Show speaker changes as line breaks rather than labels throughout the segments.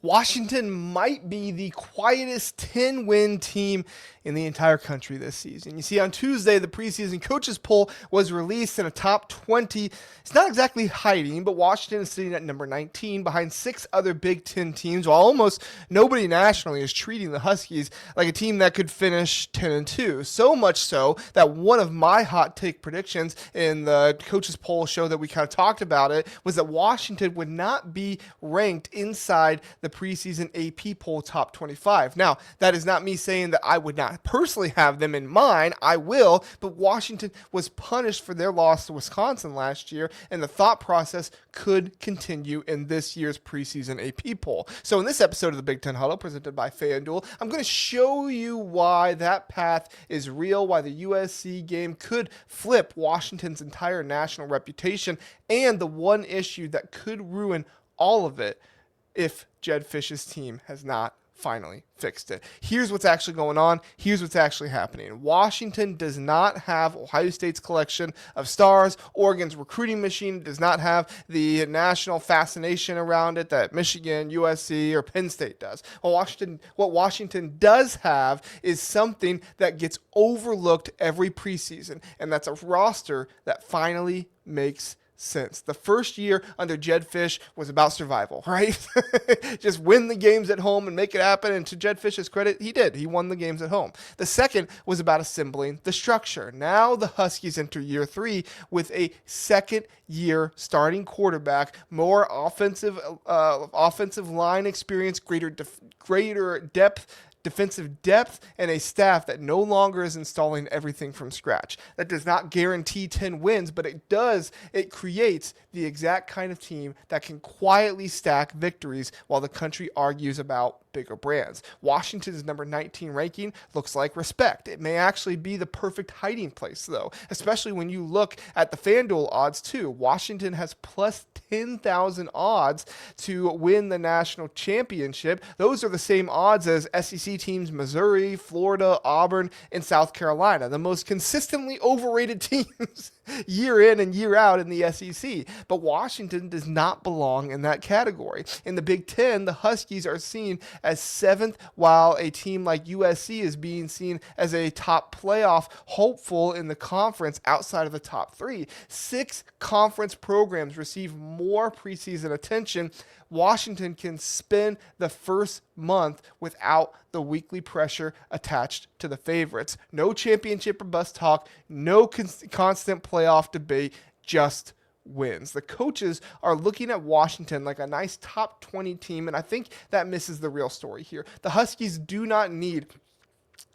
Washington might be the quietest 10-win team in the entire country this season. You see, on Tuesday, the preseason coaches poll was released in a top 20. It's not exactly hiding, but Washington is sitting at number 19 behind 6 other Big Ten teams, while almost nobody nationally is treating the Huskies like a team that could finish 10-2. So much so that one of my hot take predictions in the coaches poll show that we kind of talked about it was that Washington would not be ranked inside the preseason AP poll top 25. Now, that is not me saying that I would not personally have them in mind. I will, but Washington was punished for their loss to Wisconsin last year, and the thought process could continue in this year's preseason AP poll. So in this episode of the Big Ten Huddle, presented by FanDuel, I'm going to show you why that path is real, why the USC game could flip Washington's entire national reputation, and the one issue that could ruin all of it if Jedd Fisch's team has not finally fixed it. Here's what's actually going on. Here's what's actually happening. Washington does not have Ohio State's collection of stars. Oregon's recruiting machine does not have the national fascination around it that Michigan, USC, or Penn State does. What Washington does have is something that gets overlooked every preseason, and that's a roster that finally makes sense. The first year under Jedd Fisch was about survival, right? Just win the games at home and make it happen. And to Jedd Fisch's credit, he did. He won the games at home. The second was about assembling the structure. Now the Huskies enter year 3 with a second-year starting quarterback, more offensive line experience, greater defensive depth, and a staff that no longer is installing everything from scratch. That does not guarantee 10 wins, but it creates the exact kind of team that can quietly stack victories while the country argues about bigger brands. Washington's number 19 ranking looks like respect. It may actually be the perfect hiding place, though, especially when you look at the FanDuel odds, too. Washington has plus 10,000 odds to win the national championship. Those are the same odds as SEC teams Missouri, Florida, Auburn, and South Carolina, the most consistently overrated teams year in and year out in the SEC. But Washington does not belong in that category. In the Big Ten, the Huskies are seen as 7th, while a team like USC is being seen as a top playoff hopeful in the conference outside of the top 3. 6 conference programs receive more preseason attention. Washington can spend the first month without the weekly pressure attached to the favorites. No championship or bust talk, no constant playoff debate, just wins. The coaches are looking at Washington like a nice top 20 team, and I think that misses the real story here. The Huskies do not need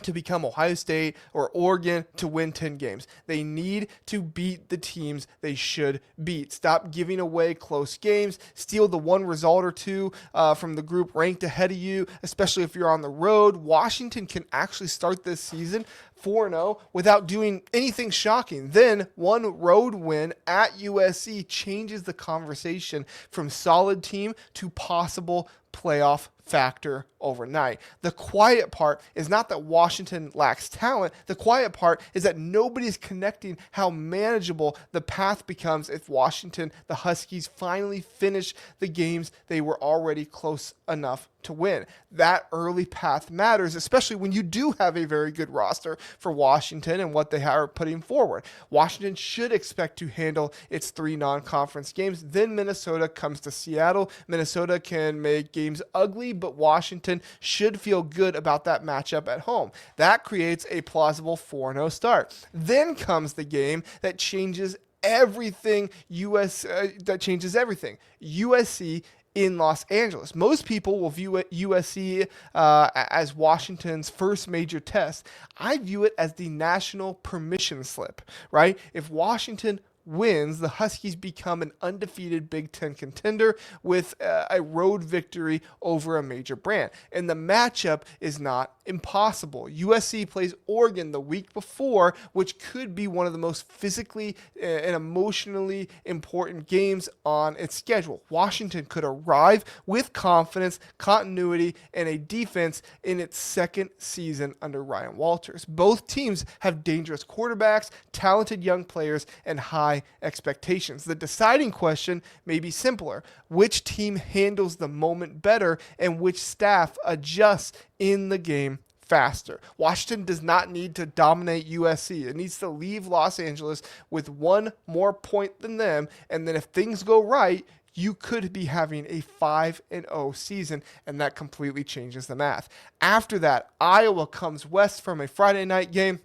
to become Ohio State or Oregon to win 10 games. They need to beat the teams they should beat. Stop giving away close games. Steal the one result or two from the group ranked ahead of you, especially if you're on the road. Washington can actually start this season 4-0 without doing anything shocking. Then one road win at USC changes the conversation from solid team to possible playoff factor overnight. The quiet part is not that Washington lacks talent. The quiet part is that nobody's connecting how manageable the path becomes if Washington, the Huskies, finally finish the games they were already close enough to win. That early path matters, especially when you do have a very good roster for Washington and what they are putting forward. Washington should expect to handle its 3 non-conference games. Then Minnesota comes to Seattle. Minnesota can make games ugly, but Washington should feel good about that matchup at home. That creates a plausible 4-0 start. Then comes the game that changes everything. USC in Los Angeles. Most people will view USC as Washington's first major test. I view it as the national permission slip, right? If Washington wins, the Huskies become an undefeated Big Ten contender with a road victory over a major brand. And the matchup is not impossible. USC plays Oregon the week before, which could be one of the most physically and emotionally important games on its schedule. Washington could arrive with confidence, continuity, and a defense in its second season under Ryan Walters. Both teams have dangerous quarterbacks, talented young players, and high high expectations. The deciding question may be simpler. Which team handles the moment better and which staff adjusts in the game faster? Washington does not need to dominate USC. It needs to leave Los Angeles with one more point than them, and then if things go right, you could be having a 5-0 season, and that completely changes the math. After that, Iowa comes west from a Friday night game.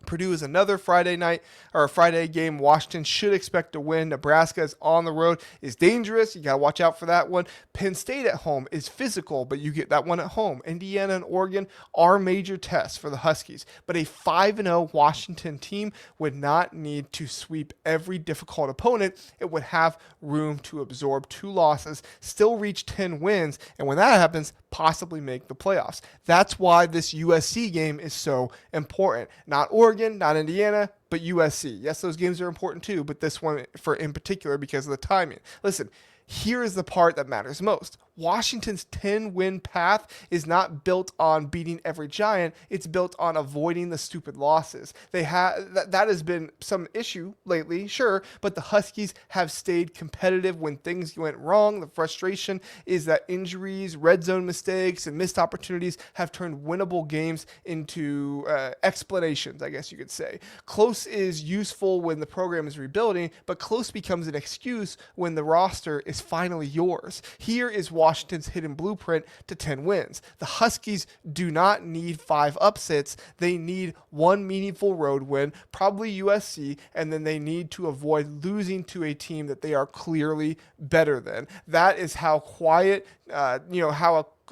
Purdue is another Friday night or a Friday game. Washington should expect to win. Nebraska is on the road, is dangerous. You got to watch out for that one. Penn State at home is physical, but you get that one at home. Indiana and Oregon are major tests for the Huskies, but a 5-0 Washington team would not need to sweep every difficult opponent. It would have room to absorb 2 losses, still reach 10 wins, and when that happens, possibly make the playoffs. That's why this USC game is so important. Not Oregon, not Indiana, but USC. Yes, those games are important too, but this one in particular because of the timing. Listen, here is the part that matters most. Washington's 10-win path is not built on beating every giant. It's built on avoiding the stupid losses. That has been some issue lately, sure, but the Huskies have stayed competitive when things went wrong. The frustration is that injuries, red zone mistakes, and missed opportunities have turned winnable games into explanations, I guess you could say. Close is useful when the program is rebuilding, but close becomes an excuse when the roster is finally yours. Here is Washington's hidden blueprint to 10 wins. The Huskies do not need 5 upsets. They need one meaningful road win, probably USC, and then they need to avoid losing to a team that they are clearly better than. That is how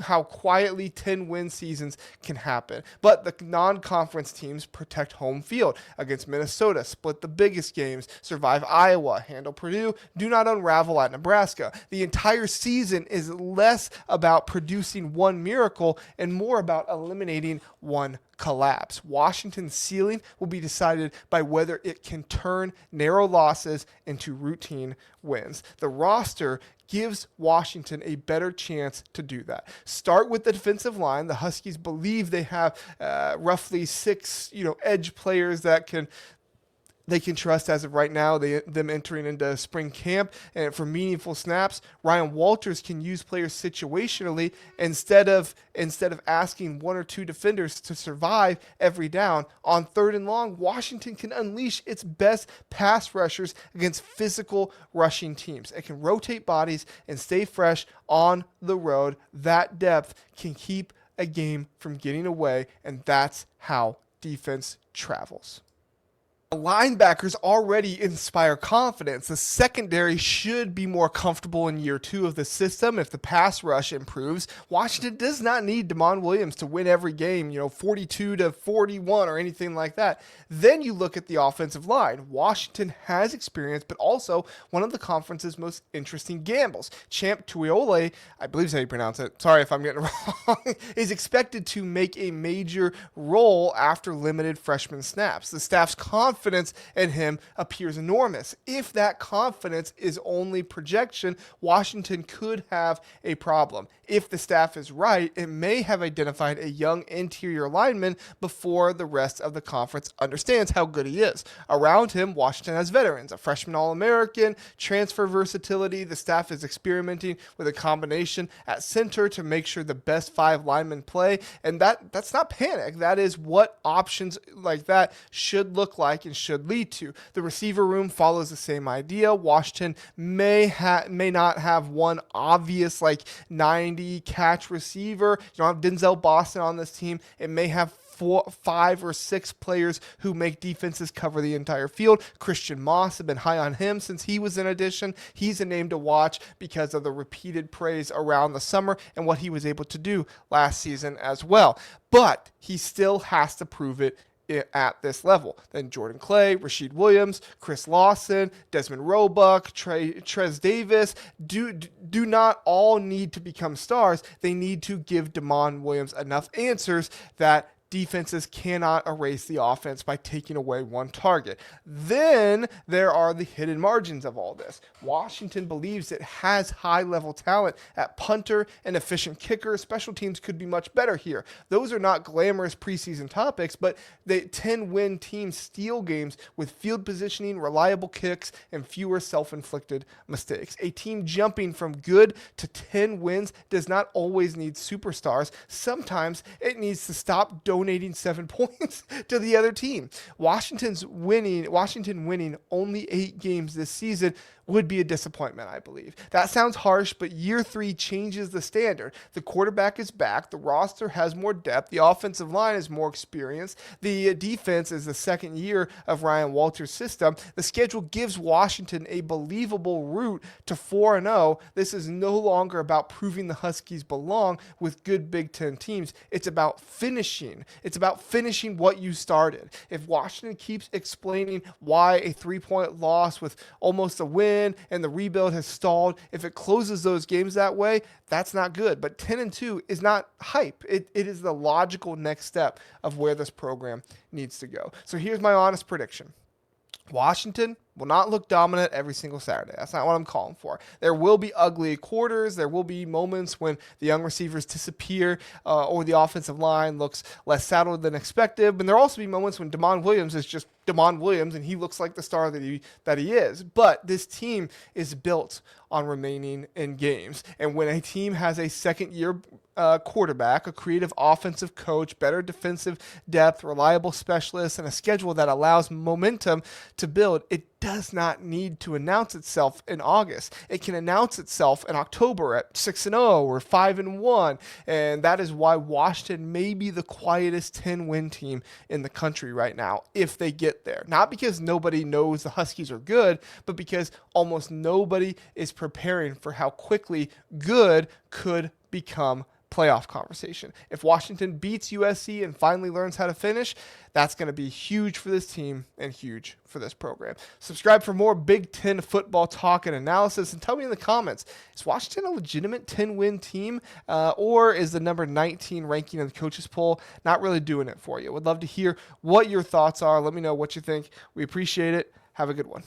how quietly 10-win seasons can happen. But the non-conference teams protect home field against Minnesota, split the biggest games, survive Iowa, handle Purdue, do not unravel at Nebraska. The entire season is less about producing one miracle and more about eliminating one collapse. Washington's ceiling will be decided by whether it can turn narrow losses into routine wins. The roster gives Washington a better chance to do that. Start with the defensive line. The Huskies believe they have roughly 6, edge players that they can trust as of right now, them entering into spring camp and for meaningful snaps. Ryan Walters can use players situationally instead of asking 1 or 2 defenders to survive every down. On 3rd and long, Washington can unleash its best pass rushers against physical rushing teams. It can rotate bodies and stay fresh on the road. That depth can keep a game from getting away, and that's how defense travels. The linebackers already inspire confidence. The secondary should be more comfortable in year 2 of the system if the pass rush improves. Washington does not need Damon Williams to win every game, 42-41 or anything like that. Then you look at the offensive line. Washington has experience, but also one of the conference's most interesting gambles. Champ Tuiole, I believe is how you pronounce it, sorry if I'm getting it wrong, is expected to make a major role after limited freshman snaps. The staff's confidence in him appears enormous. If that confidence is only projection, Washington could have a problem. If the staff is right, it may have identified a young interior lineman before the rest of the conference understands how good he is. Around him, Washington has veterans, a freshman All-American, transfer versatility. The staff is experimenting with a combination at center to make sure the best 5 linemen play, and that's not panic. That is what options like that should look like and should lead to. The receiver room follows the same idea. Washington may not have one obvious 90 catch receiver. You don't have Denzel Boston on this team. It may have 4, 5, or 6 players who make defenses cover the entire field. Christian Moss, have been high on him since he was in addition. He's a name to watch because of the repeated praise around the summer and what he was able to do last season as well. But he still has to prove it at this level. Then Jordan Clay, Rasheed Williams, Chris Lawson, Desmond Roebuck, Trez Davis do not all need to become stars. They need to give Damon Williams enough answers that defenses cannot erase the offense by taking away one target. Then there are the hidden margins of all this. Washington believes it has high-level talent at punter and efficient kicker. Special teams could be much better here. Those are not glamorous preseason topics, but the 10-win teams steal games with field positioning, reliable kicks, and fewer self-inflicted mistakes. A team jumping from good to 10 wins does not always need superstars. Sometimes it needs to stop donating 7 points to the other team. Washington winning only 8 games this season would be a disappointment, I believe. That sounds harsh, but year 3 changes the standard. The quarterback is back. The roster has more depth. The offensive line is more experienced. The defense is the second year of Ryan Walters' system. The schedule gives Washington a believable route to 4-0. This is no longer about proving the Huskies belong with good Big Ten teams. It's about finishing. It's about finishing what you started. If Washington keeps explaining why a 3-point loss with almost a win and the rebuild has stalled, if it closes those games that way, that's not good. But 10-2 is not hype. It is the logical next step of where this program needs to go. So here's my honest prediction. Washington will not look dominant every single Saturday. That's not what I'm calling for. There will be ugly quarters. There will be moments when the young receivers disappear or the offensive line looks less settled than expected. But there will also be moments when Damon Williams is just Damon Williams and he looks like the star that he is. But this team is built on remaining in games. And when a team has a second-year quarterback, a creative offensive coach, better defensive depth, reliable specialists, and a schedule that allows momentum to build, it does not need to announce itself in August. It can announce itself in October at 6-0 or 5-1, and that is why Washington may be the quietest 10-win team in the country right now if they get there. Not because nobody knows the Huskies are good, but because almost nobody is preparing for how quickly good could become playoff conversation. If Washington beats USC and finally learns how to finish, that's going to be huge for this team and huge for this program. Subscribe for more Big Ten football talk and analysis, and tell me in the comments, is Washington a legitimate 10-win team, or is the number 19 ranking in the coaches poll not really doing it for you? Would love to hear what your thoughts are. Let me know what you think. We appreciate it. Have a good one.